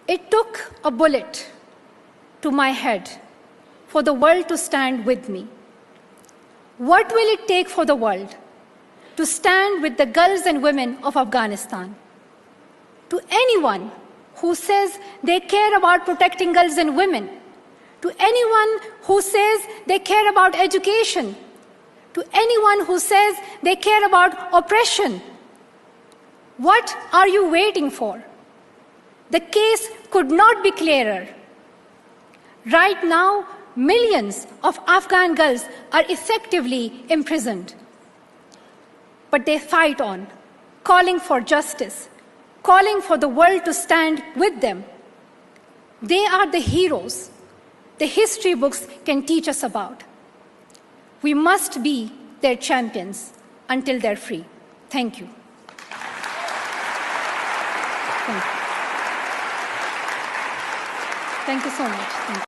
It took a bullet to my head for the world to stand with me. What will it take for the world to stand with the girls and women of Afghanistan? To anyone who says they care about protecting girls and women, to anyone who says they care about education, to anyone who says they care about oppression, what are you waiting for? The case could not be clearer. Right now, millions of Afghan girls are effectively imprisoned. But they fight on, calling for justice, calling for the world to stand with them. They are the heroes the history books can teach us about. We must be their champions until they're free. Thank you. Thank you so much. Thank you.